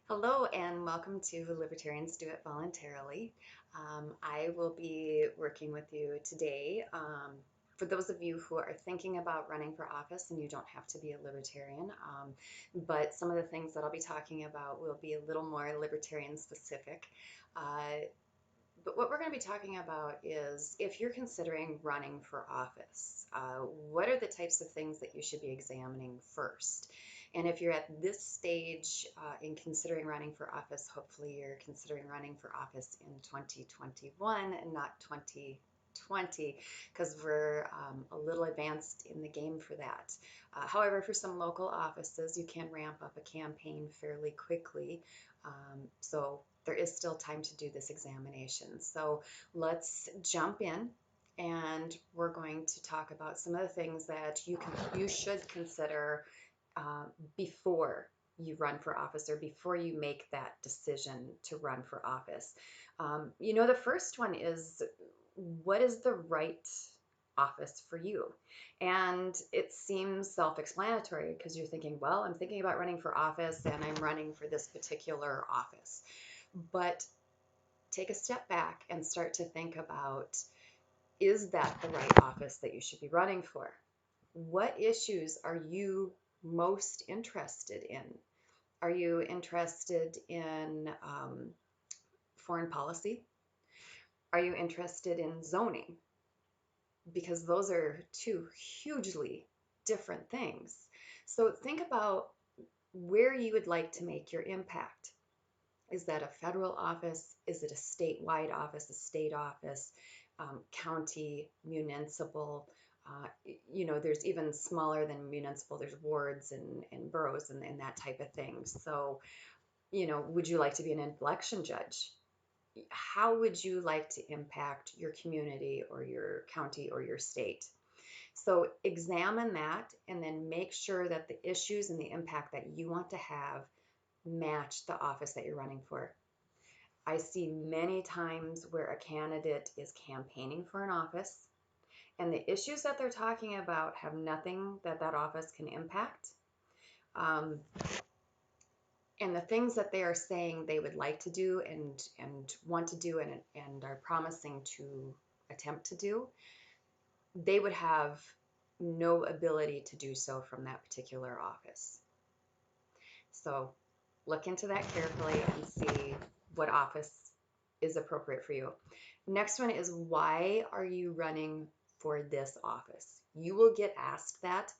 Hello and welcome to Libertarians Do It Voluntarily. I will be working with you today. For those of you who are thinking about running for office, and you don't have to be a libertarian, but some of the things that I'll be talking about will be a little more libertarian specific. But what we're going to be talking about is if you're considering running for office, what are the types of things that you should be examining first? And if you're at this stage in considering running for office, hopefully you're considering running for office in 2021 and not 2020, because we're a little advanced in the game for that. However, for some local offices, you can ramp up a campaign fairly quickly. So there is still time to do this examination. So let's jump in, and we're going to talk about some of the things that you should consider before you run for office, or before you make that decision to run for office. The first one is, what is the right office for you? And it seems self-explanatory because you're thinking, well, I'm thinking about running for office and I'm running for this particular office. But take a step back and start to think about, is that the right office that you should be running for? What issues are you most interested in? Are you interested in foreign policy? Are you interested in zoning? Because those are two hugely different things. So think about where you would like to make your impact. Is that a federal office? Is it a statewide office, a state office, county, municipal? There's even smaller than municipal, there's wards and boroughs and that type of thing. So, would you like to be an election judge? How would you like to impact your community or your county or your state? So examine that and then make sure that the issues and the impact that you want to have match the office that you're running for. I see many times where a candidate is campaigning for an office and the issues that they're talking about have nothing that office can impact. Um, and the things that they are saying they would like to do and want to do and are promising to attempt to do, they would have no ability to do so from that particular office. So look into that carefully and see what office is appropriate for you. Next one is, why are you running for this office? You will get asked that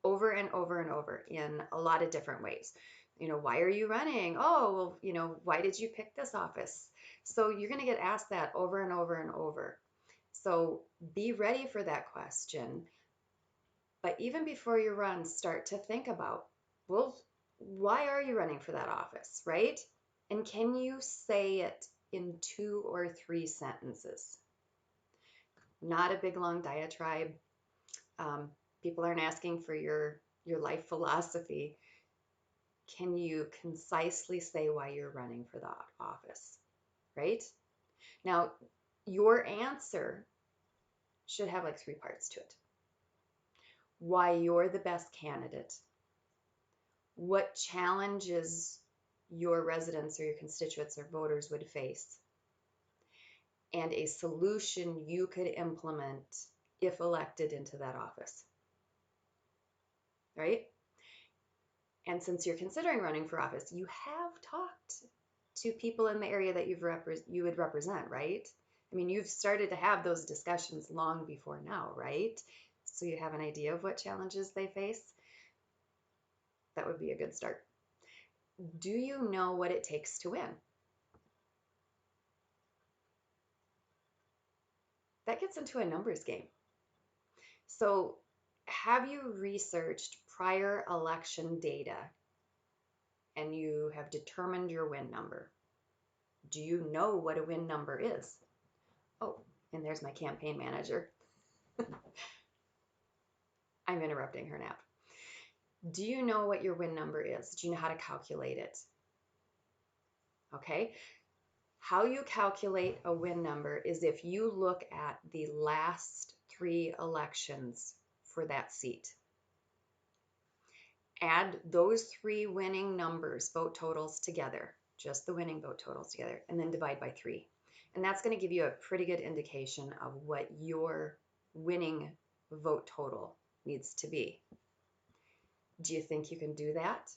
over and over and over in a lot of different ways. Why are you running? Oh, well, why did you pick this office? So you're going to get asked that over and over and over. So be ready for that question. But even before you run, start to think about, well, why are you running for that office, right? And can you say it in 2 or 3 sentences? Not a big long diatribe. People aren't asking for your life philosophy. Can you concisely say why you're running for that office, right? Now, your answer should have like 3 parts to it. Why you're the best candidate, what challenges your residents or your constituents or voters would face, and a solution you could implement if elected into that office, right? And since you're considering running for office, you have talked to people in the area that you would represent, right? I mean, you've started to have those discussions long before now, right? So you have an idea of what challenges they face. That would be a good start. Do you know what it takes to win? That gets into a numbers game. So, have you researched prior election data and you have determined your win number? Do you know what a win number is? Oh, and there's my campaign manager. I'm interrupting her nap. Do you know what your win number is? Do you know how to calculate it? Okay. How you calculate a win number is if you look at the last 3 elections for that seat. Add those 3 winning numbers, vote totals together. just the winning vote totals together, and then divide by 3. And that's going to give you a pretty good indication of what your winning vote total needs to be. Do you think you can do that?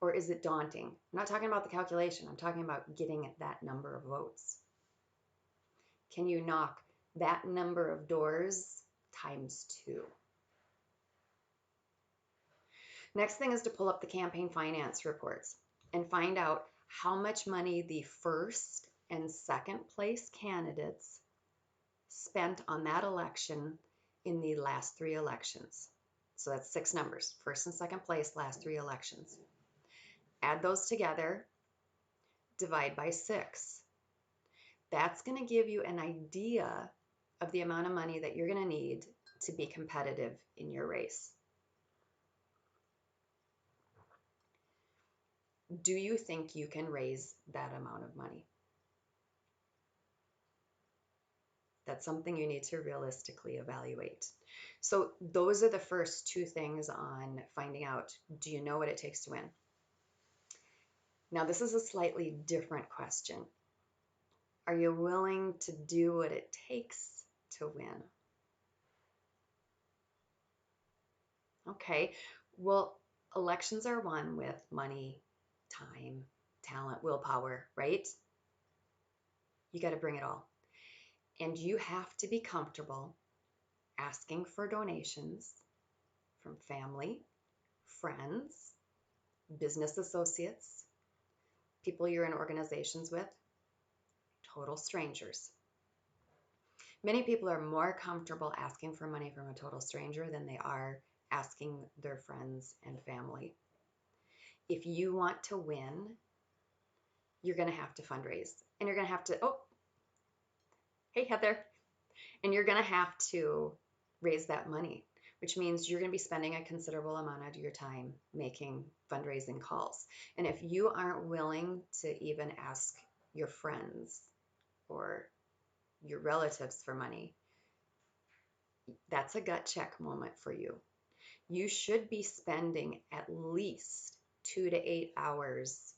Or is it daunting? I'm not talking about the calculation. I'm talking about getting that number of votes. Can you knock that number of doors times 2? Next thing is to pull up the campaign finance reports and find out how much money the first and second place candidates spent on that election in the last 3 elections. So that's 6 numbers, first and second place, last 3 elections. Add those together, divide by 6. That's going to give you an idea of the amount of money that you're going to need to be competitive in your race. Do you think you can raise that amount of money? That's something you need to realistically evaluate. So those are the first 2 things on finding out, do you know what it takes to win? Now, this is a slightly different question. Are you willing to do what it takes to win? Okay, well, elections are won with money, time, talent, willpower, right? You got to bring it all. And you have to be comfortable asking for donations from family, friends, business associates, people you're in organizations with, total strangers. Many people are more comfortable asking for money from a total stranger than they are asking their friends and family. If you want to win, you're going to have to fundraise. And you're going to have to, oh, hey, Heather. And you're going to have to raise that money, which means you're going to be spending a considerable amount of your time making fundraising calls. And if you aren't willing to even ask your friends or your relatives for money, that's a gut check moment for you. You should be spending at least 2 to 8 hours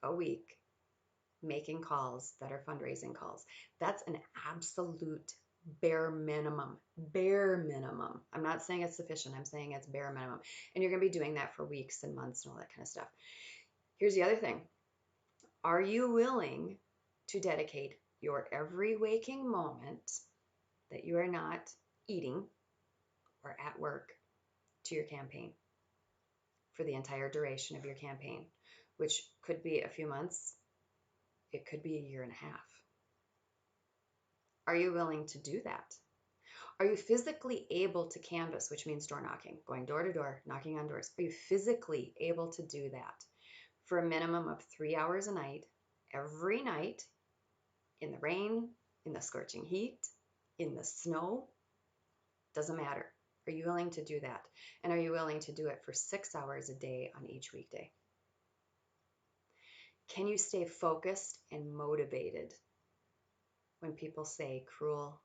a week making calls that are fundraising calls. That's an absolute bare minimum. Bare minimum. I'm not saying it's sufficient. I'm saying it's bare minimum. And you're going to be doing that for weeks and months and all that kind of stuff. Here's the other thing. Are you willing to dedicate your every waking moment that you are not eating or at work to your campaign for the entire duration of your campaign, which could be a few months, it could be a year and a half? Are you willing to do that? Are you physically able to canvass, which means door knocking, going door to door, knocking on doors? Are you physically able to do that for a minimum of 3 hours a night, every night, in the rain, in the scorching heat, in the snow? Doesn't matter. Are you willing to do that? And are you willing to do it for 6 hours a day on each weekday? Can you stay focused and motivated when people say cruel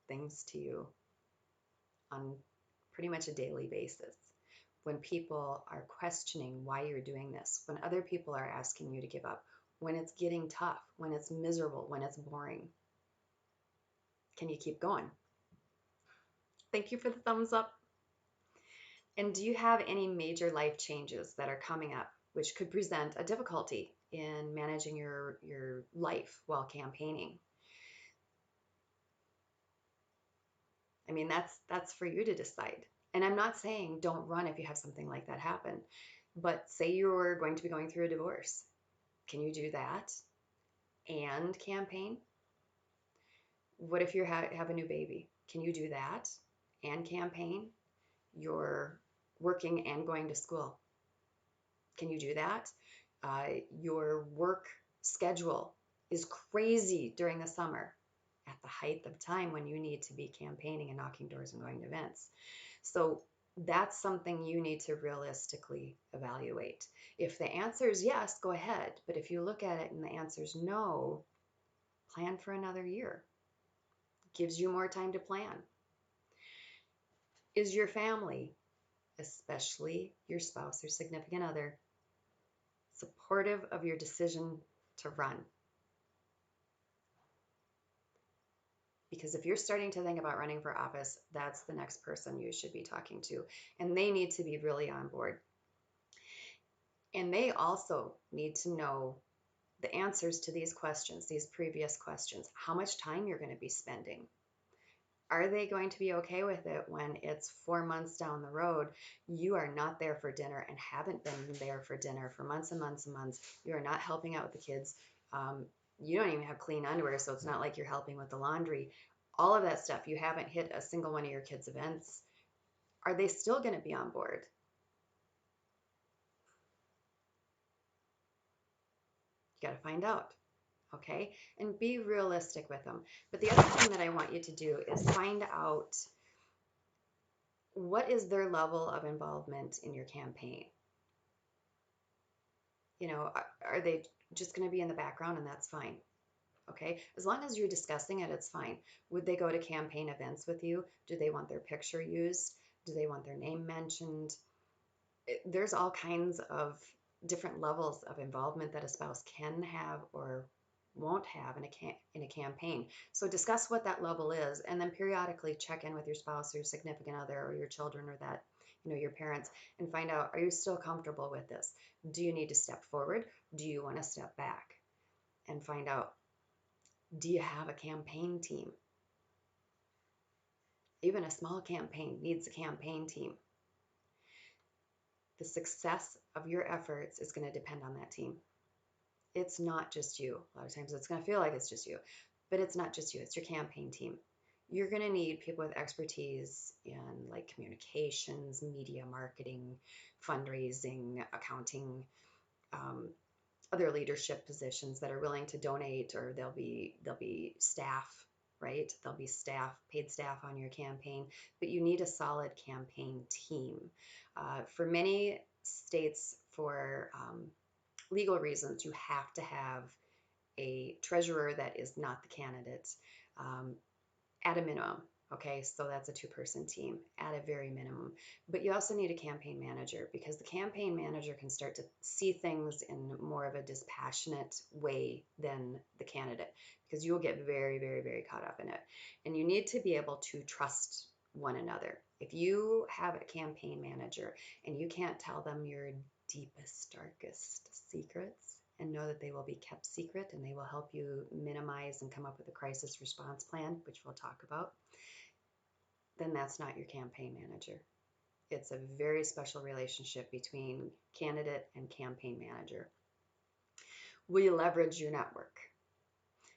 things to you on pretty much a daily basis? When people are questioning why you're doing this, when other people are asking you to give up, when it's getting tough, when it's miserable, when it's boring, can you keep going? Thank you for the thumbs up. And do you have any major life changes that are coming up which could present a difficulty in managing your life while campaigning? I mean, that's for you to decide. And I'm not saying don't run if you have something like that happen, but say you're going to be going through a divorce. Can you do that and campaign? What if you have a new baby? Can you do that and campaign? You're working and going to school. Can you do that? Your work schedule is crazy during the summer at the height of time when you need to be campaigning and knocking doors and going to events. So that's something you need to realistically evaluate. If the answer is yes, go ahead. But if you look at it and the answer is no, plan for another year. Gives you more time to plan. Is your family, especially your spouse or significant other, supportive of your decision to run. Because if you're starting to think about running for office, that's the next person you should be talking to. And they need to be really on board. And they also need to know the answers to these questions, these previous questions, how much time you're going to be spending. Are they going to be okay with it when it's 4 months down the road, you are not there for dinner and haven't been there for dinner for months and months and months. You are not helping out with the kids. You don't even have clean underwear, so it's not like you're helping with the laundry. All of that stuff, you haven't hit a single one of your kids' events. Are they still going to be on board? You got to find out. Okay, and be realistic with them. But the other thing that I want you to do is find out what is their level of involvement in your campaign. You know, are they just going to be in the background, and that's fine. Okay, as long as you're discussing it, it's fine. Would they go to campaign events with you? Do they want their picture used? Do they want their name mentioned? There's all kinds of different levels of involvement that a spouse can have or won't have in a campaign. So discuss what that level is, and then periodically check in with your spouse or your significant other or your children or that, your parents, and find out, are you still comfortable with this? Do you need to step forward? Do you want to step back? And find out, do you have a campaign team? Even a small campaign needs a campaign team. The success of your efforts is going to depend on that team. It's not just you. A lot of times it's going to feel like it's just you, but it's not just you. It's your campaign team. You're going to need people with expertise in like communications, media marketing, fundraising, accounting, other leadership positions that are willing to donate, or they'll be staff, right? There'll be paid staff on your campaign, but you need a solid campaign team. For many states, for legal reasons, you have to have a treasurer that is not the candidate at a minimum. Okay, so that's a 2-person team at a very minimum. But you also need a campaign manager, because the campaign manager can start to see things in more of a dispassionate way than the candidate, because you'll get very, very, very caught up in it. And you need to be able to trust one another. If you have a campaign manager and you can't tell them your deepest, darkest secrets, and know that they will be kept secret, and they will help you minimize and come up with a crisis response plan, which we'll talk about, then that's not your campaign manager. It's a very special relationship between candidate and campaign manager. Will you leverage your network?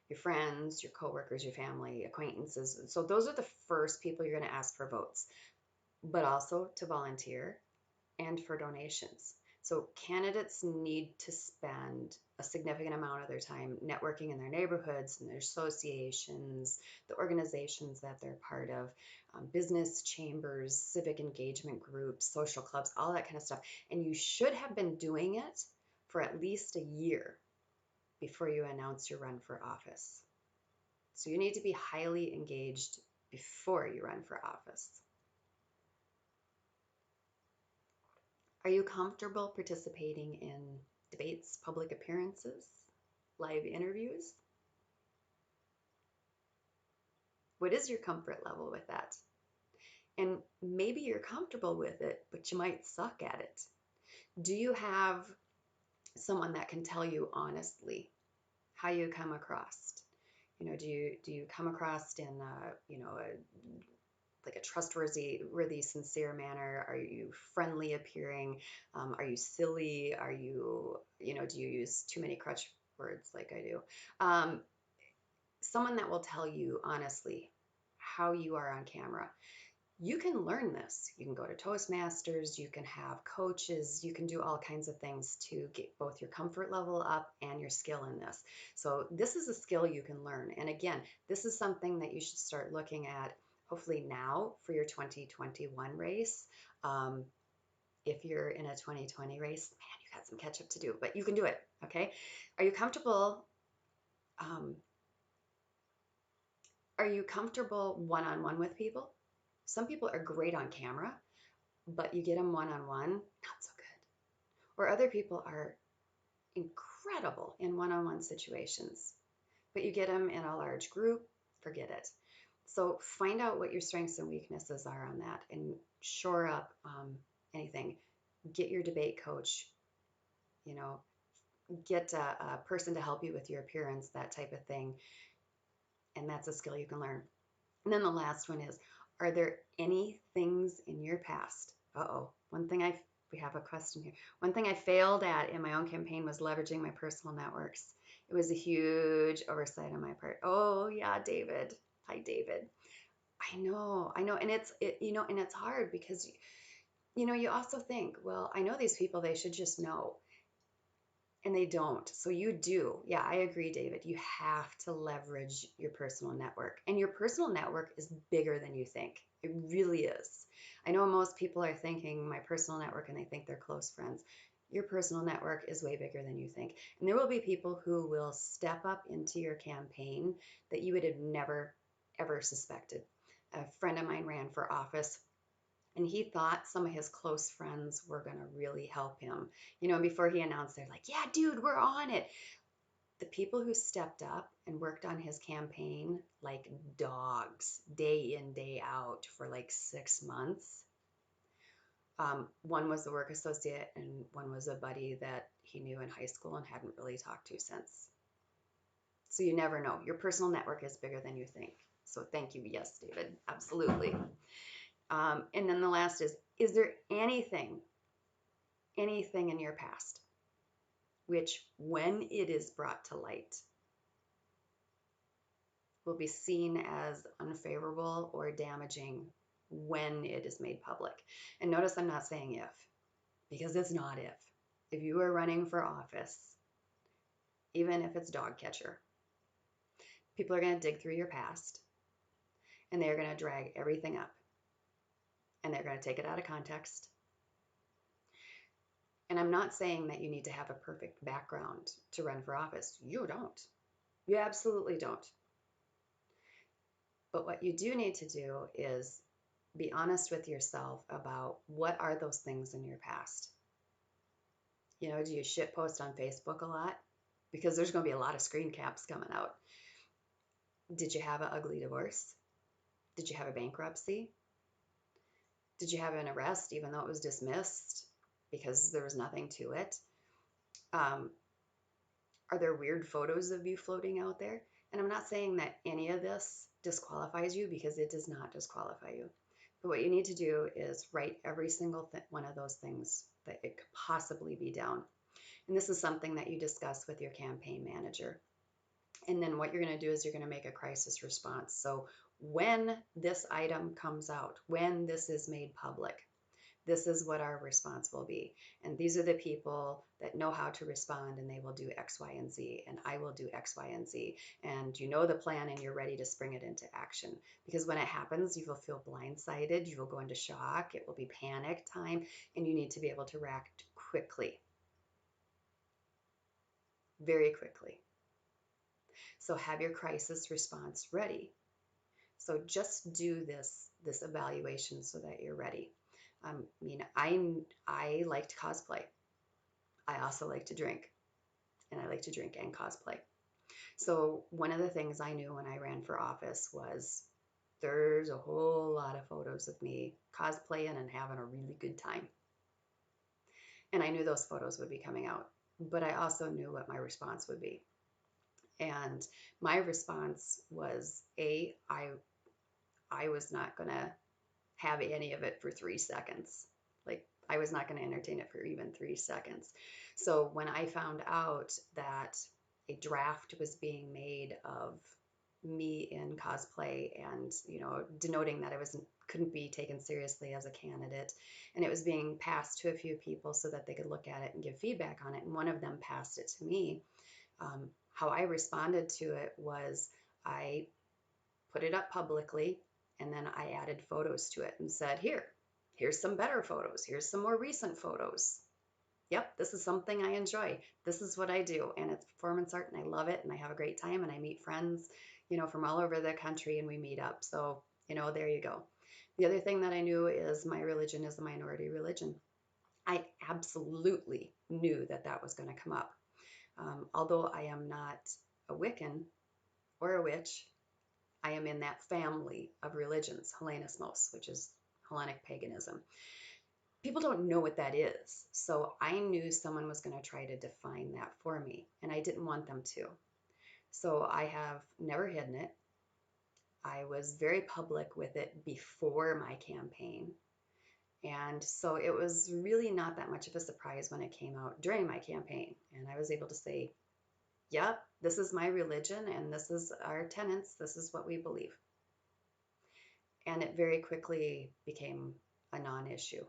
Your friends, your coworkers, your family, acquaintances. So those are the first people you're going to ask for votes, but also to volunteer and for donations. So candidates need to spend a significant amount of their time networking in their neighborhoods and their associations, the organizations that they're part of, business chambers, civic engagement groups, social clubs, all that kind of stuff. And you should have been doing it for at least a year before you announce your run for office. So you need to be highly engaged before you run for office. Are you comfortable participating in debates, public appearances, live interviews? What is your comfort level with that? And maybe you're comfortable with it, but you might suck at it. Do you have someone that can tell you honestly how you come across? Do you come across in like a trustworthy, sincere manner? Are you friendly appearing? Are you silly? Are you, do you use too many crutch words like I do? Someone that will tell you honestly how you are on camera. You can learn this. You can go to Toastmasters, you can have coaches, you can do all kinds of things to get both your comfort level up and your skill in this. So this is a skill you can learn. And again, this is something that you should start looking at hopefully now for your 2021 race. If you're in a 2020 race, man, you got some catch up to do, but you can do it, okay? Are you comfortable? Are you comfortable one-on-one with people? Some people are great on camera, but you get them one-on-one, not so good. Or other people are incredible in one-on-one situations. But you get them in a large group, forget it. So find out what your strengths and weaknesses are on that and shore up anything. Get your debate coach, you know, get a person to help you with your appearance, that type of thing. And that's a skill you can learn. And then the last one is, are there any things in your past? We have a question here. One thing I failed at in my own campaign was leveraging my personal networks. It was a huge oversight on my part. Oh yeah, David. Hi, David. I know, and and it's hard because you also think, well, I know these people, they should just know. And they don't. So you do. Yeah, I agree, David. You have to leverage your personal network. And your personal network is bigger than you think. It really is. I know most people are thinking my personal network and they think they're close friends. Your personal network is way bigger than you think. And there will be people who will step up into your campaign that you would have never, ever suspected. A friend of mine ran for office and he thought some of his close friends were going to really help him. Before he announced, they're like, yeah, dude, we're on it. The people who stepped up and worked on his campaign like dogs, day in, day out for like 6 months. One was the work associate, and one was a buddy that he knew in high school and hadn't really talked to since. So you never know. Your personal network is bigger than you think. So thank you. Yes, David, absolutely. And then the last is there anything in your past which, when it is brought to light, will be seen as unfavorable or damaging when it is made public? And notice I'm not saying if, because it's not if. If you are running for office, even if it's dog catcher, people are going to dig through your past and they're going to drag everything up and they're going to take it out of context. And I'm not saying that you need to have a perfect background to run for office. You don't. You absolutely don't. But what you do need to do is be honest with yourself about what are those things in your past. Do you shit post on Facebook a lot? Because there's going to be a lot of screen caps coming out. Did you have an ugly divorce? Did you have a bankruptcy? Did you have an arrest even though it was dismissed because there was nothing to it? Are there weird photos of you floating out there? And I'm not saying that any of this disqualifies you, because it does not disqualify you. But what you need to do is write every single one of those things that it could possibly be down. And this is something that you discuss with your campaign manager. And then what you're going to do is you're going to make a crisis response. So when this item comes out, when this is made public, this is what our response will be. And these are the people that know how to respond, and they will do X, Y, and Z, and I will do X, Y, and Z. And you know the plan and you're ready to spring it into action. Because when it happens, you will feel blindsided, you will go into shock, it will be panic time, and you need to be able to react quickly. Very quickly. So have your crisis response ready. So just do this evaluation so that you're ready. I like to cosplay. I also like to drink, and I like to drink and cosplay. So one of the things I knew when I ran for office was there's a whole lot of photos of me cosplaying and having a really good time. And I knew those photos would be coming out, but I also knew what my response would be. And my response was, I was not going to have any of it for 3 seconds. Like, I was not going to entertain it for even 3 seconds. So when I found out that a draft was being made of me in cosplay and, denoting that I couldn't be taken seriously as a candidate, and it was being passed to a few people so that they could look at it and give feedback on it, and one of them passed it to me, how I responded to it was I put it up publicly, and then I added photos to it and said, here's some better photos. Here's some more recent photos. Yep, this is something I enjoy. This is what I do. And it's performance art, and I love it, and I have a great time, and I meet friends, from all over the country, and we meet up. So, there you go. The other thing that I knew is my religion is a minority religion. I absolutely knew that was going to come up. Although I am not a Wiccan or a witch, I am in that family of religions, Hellenismos, which is Hellenic paganism. People don't know what that is. So I knew someone was going to try to define that for me, and I didn't want them to. So I have never hidden it. I was very public with it before my campaign. And so it was really not that much of a surprise when it came out during my campaign. And I was able to say, yep, this is my religion and this is our tenets. This is what we believe. And it very quickly became a non-issue.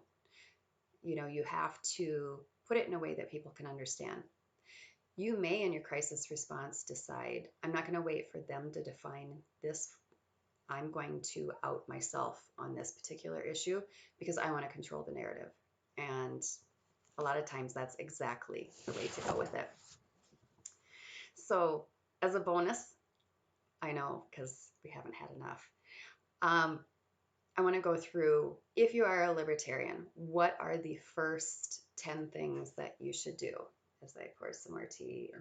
You know, you have to put it in a way that people can understand. You may, in your crisis response, decide, I'm not going to wait for them to define this. I'm going to out myself on this particular issue because I want to control the narrative. And a lot of times that's exactly the way to go with it. So, as a bonus, I know because we haven't had enough, I want to go through, if you are a libertarian, what are the first 10 things that you should do? As I pour some more tea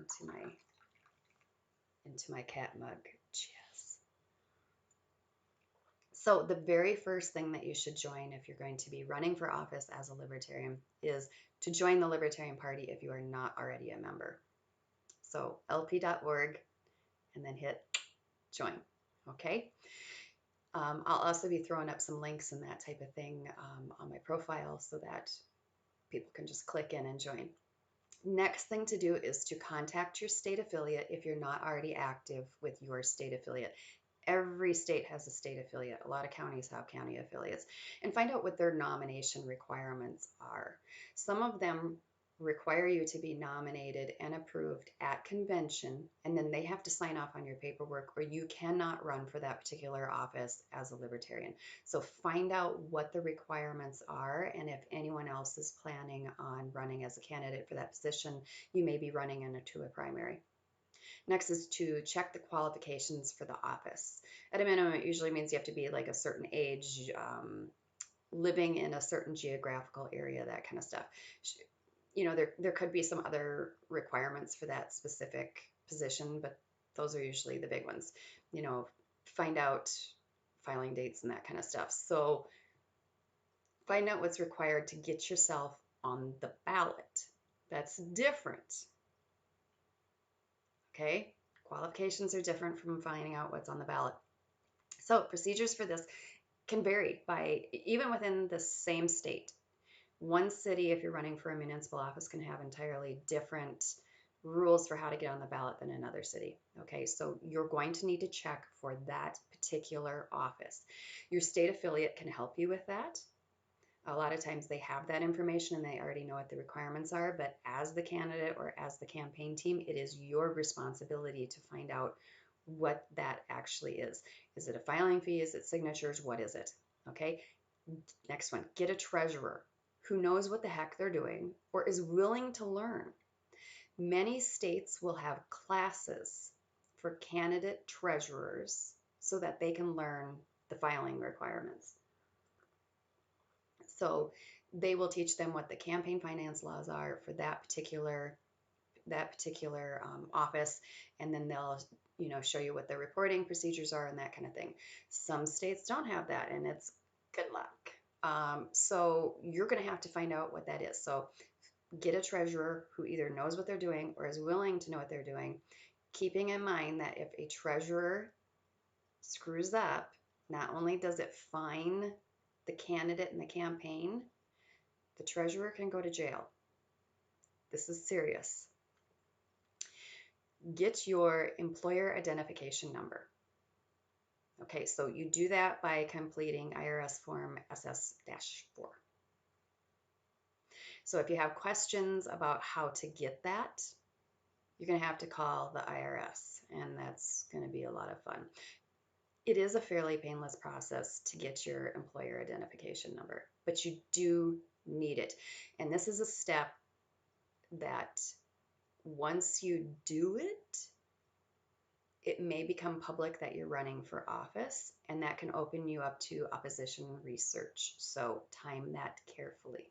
into my cat mug. Cheers. So the very first thing that you should join if you're going to be running for office as a libertarian is to join the Libertarian Party if you are not already a member. So lp.org and then hit join. Okay. I'll also be throwing up some links and that type of thing on my profile so that people can just click in and join. Next thing to do is to contact your state affiliate if you're not already active with your state affiliate. Every state has a state affiliate. A lot of counties have county affiliates. And find out what their nomination requirements are. Some of them require you to be nominated and approved at convention, and then they have to sign off on your paperwork, or you cannot run for that particular office as a libertarian. So find out what the requirements are, and if anyone else is planning on running as a candidate for that position, you may be running into a primary. Next is to check the qualifications for the office. At a minimum, it usually means you have to be like a certain age, living in a certain geographical area, that kind of stuff. You know, there could be some other requirements for that specific position, but those are usually the big ones. You know, find out filing dates and that kind of stuff. So find out what's required to get yourself on the ballot. That's different. Okay? Qualifications are different from finding out what's on the ballot. So procedures for this can vary by even within the same state. One city, if you're running for a municipal office, can have entirely different rules for how to get on the ballot than another city. Okay, so you're going to need to check for that particular office. Your state affiliate can help you with that. A lot of times they have that information and they already know what the requirements are, but as the candidate or as the campaign team, it is your responsibility to find out what that actually is. Is it a filing fee? Is it signatures? What is it? Okay, next one, get a treasurer who knows what the heck they're doing or is willing to learn. Many states will have classes for candidate treasurers so that they can learn the filing requirements. So they will teach them what the campaign finance laws are for that particular office, and then they'll show you what the reporting procedures are and that kind of thing. Some states don't have that, and it's good luck. So you're going to have to find out what that is. So get a treasurer who either knows what they're doing or is willing to know what they're doing, keeping in mind that if a treasurer screws up, not only does it fine the candidate and the campaign, the treasurer can go to jail. This is serious. Get your employer identification number. Okay, so you do that by completing IRS form SS-4. So if you have questions about how to get that, you're going to have to call the IRS, and that's going to be a lot of fun. It is a fairly painless process to get your employer identification number, but you do need it. And this is a step that once you do it, it may become public that you're running for office, and that can open you up to opposition research. So time that carefully.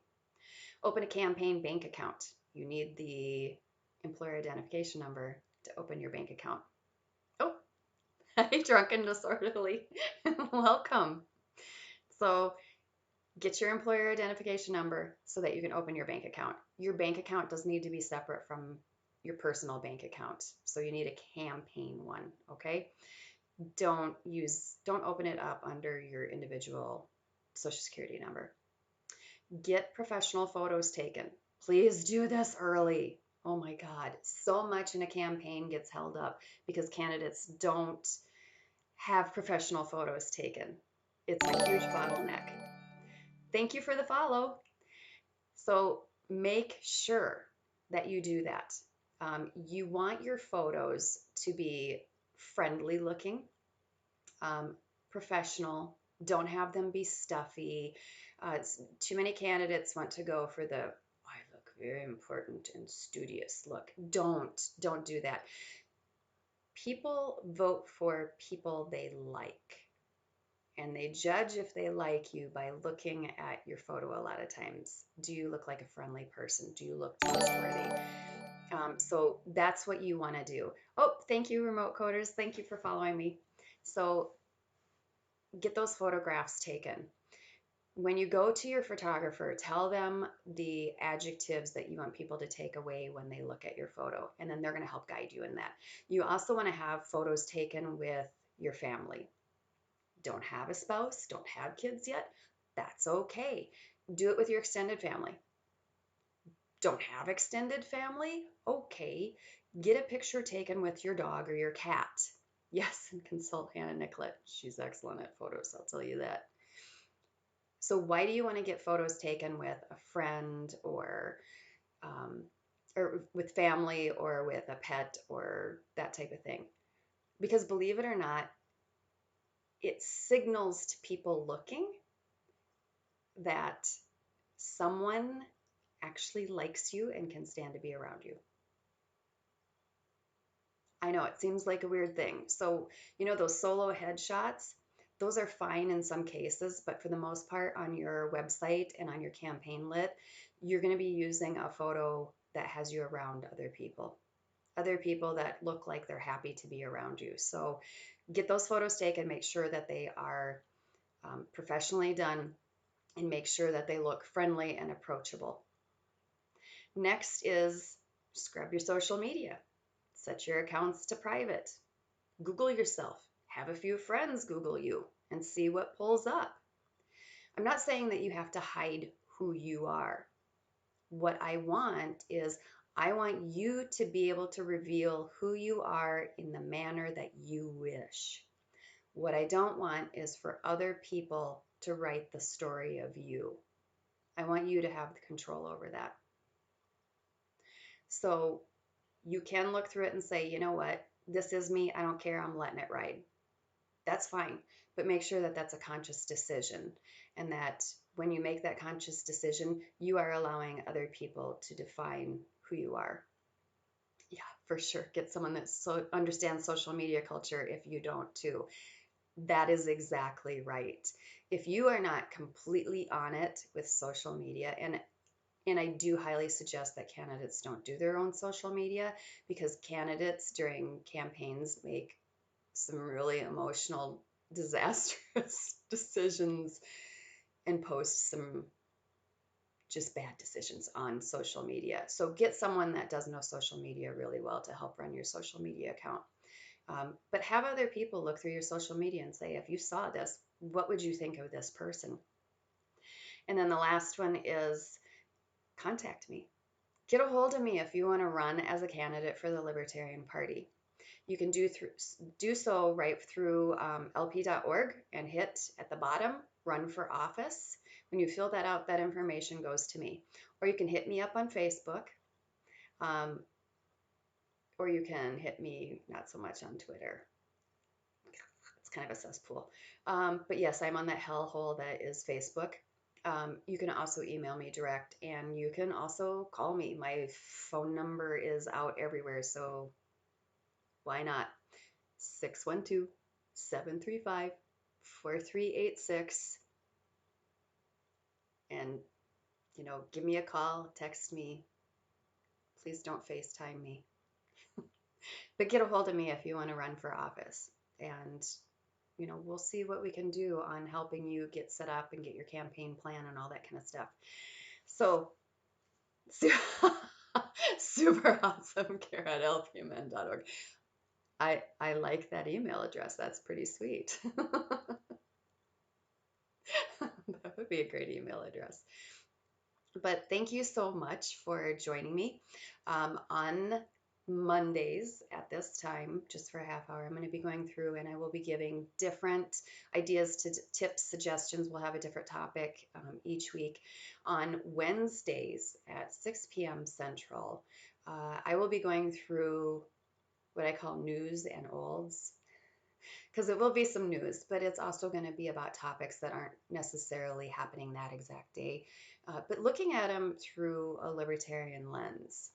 Open a campaign bank account. You need the employer identification number to open your bank account. Oh, hi, drunk and disorderly. Welcome. So get your employer identification number so that you can open your bank account. Your bank account does need to be separate from your personal bank account. So you need a campaign one, okay? Don't open it up under your individual social security number. Get professional photos taken. Please do this early. Oh my God, so much in a campaign gets held up because candidates don't have professional photos taken. It's a huge bottleneck. Thank you for the follow. So make sure that you do that. You want your photos to be friendly looking, professional. Don't have them be stuffy. Too many candidates want to go for the I look very important and studious look. Don't do that. People vote for people they like, and they judge if they like you by looking at your photo a lot of times. Do you look like a friendly person? Do you look trustworthy? So that's what you want to do. Oh, thank you, remote coders. Thank you for following me. So get those photographs taken. When you go to your photographer, tell them the adjectives that you want people to take away when they look at your photo, and then they're going to help guide you in that. You also want to have photos taken with your family. Don't have a spouse, don't have kids yet, that's okay. Do it with your extended family. Don't have extended family? Okay. Get a picture taken with your dog or your cat. Yes, and consult Hannah Nicollet. She's excellent at photos, I'll tell you that. So why do you want to get photos taken with a friend or with family or with a pet or that type of thing? Because believe it or not, it signals to people looking that someone actually likes you and can stand to be around you. I know it seems like a weird thing. So, those solo headshots, those are fine in some cases, but for the most part on your website and on your campaign lit, you're going to be using a photo that has you around other people that look like they're happy to be around you. So get those photos taken, make sure that they are professionally done, and make sure that they look friendly and approachable. Next is scrub your social media. Set your accounts to private. Google yourself. Have a few friends Google you and see what pulls up. I'm not saying that you have to hide who you are. What I want is I want you to be able to reveal who you are in the manner that you wish. What I don't want is for other people to write the story of you. I want you to have the control over that. So you can look through it and say, you know what, this is me. I don't care. I'm letting it ride. That's fine. But make sure that that's a conscious decision, and that when you make that conscious decision, you are allowing other people to define who you are. Yeah, for sure. Get someone that understands social media culture if you don't too. That is exactly right. If you are not completely on it with social media, and I do highly suggest that candidates don't do their own social media, because candidates during campaigns make some really emotional, disastrous decisions and post some just bad decisions on social media. So get someone that does know social media really well to help run your social media account. But have other people look through your social media and say, if you saw this, what would you think of this person? And then the last one is contact me. Get a hold of me if you want to run as a candidate for the Libertarian Party. You can do so right through lp.org and hit at the bottom, run for office. When you fill that out, that information goes to me. Or you can hit me up on Facebook, or you can hit me not so much on Twitter. It's kind of a cesspool. But yes, I'm on that hellhole that is Facebook. You can also email me direct, and you can also call me. My phone number is out everywhere, so why not? 612-735-4386. And, give me a call, text me. please don't FaceTime me. But get a hold of me if you want to run for office. And, we'll see what we can do on helping you get set up and get your campaign plan and all that kind of stuff. So, super awesome, Kara at lpmn.org. I like that email address. That's pretty sweet. That would be a great email address. But thank you so much for joining me. On Mondays at this time, just for a half hour, I'm going to be going through and I will be giving different ideas, to tips, suggestions. We'll have a different topic each week. On Wednesdays at 6 p.m. Central, I will be going through what I call news and olds, because it will be some news, but it's also going to be about topics that aren't necessarily happening that exact day, but looking at them through a libertarian lens.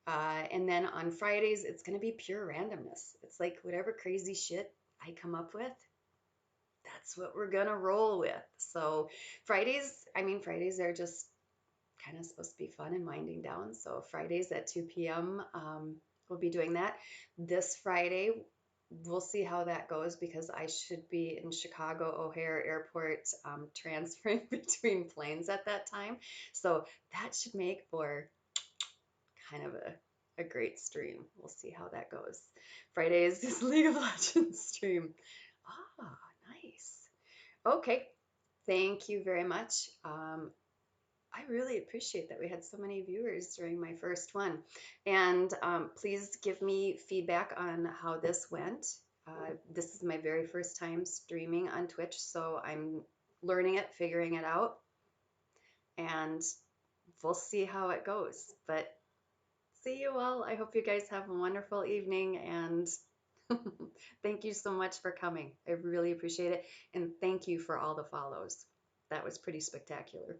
And then on Fridays, it's going to be pure randomness. It's like whatever crazy shit I come up with, that's what we're going to roll with. So Fridays are just kind of supposed to be fun and winding down. So Fridays at 2 p.m., we'll be doing that. This Friday, we'll see how that goes because I should be in Chicago O'Hare Airport, transferring between planes at that time. So that should make for kind of a great stream. We'll see how that goes. Friday is this League of Legends stream. Ah, nice. Okay. Thank you very much. I really appreciate that we had so many viewers during my first one. And please give me feedback on how this went. This is my very first time streaming on Twitch, so I'm learning it, figuring it out, and we'll see how it goes. But see you all. I hope you guys have a wonderful evening, and thank you so much for coming. I really appreciate it. And thank you for all the follows. That was pretty spectacular.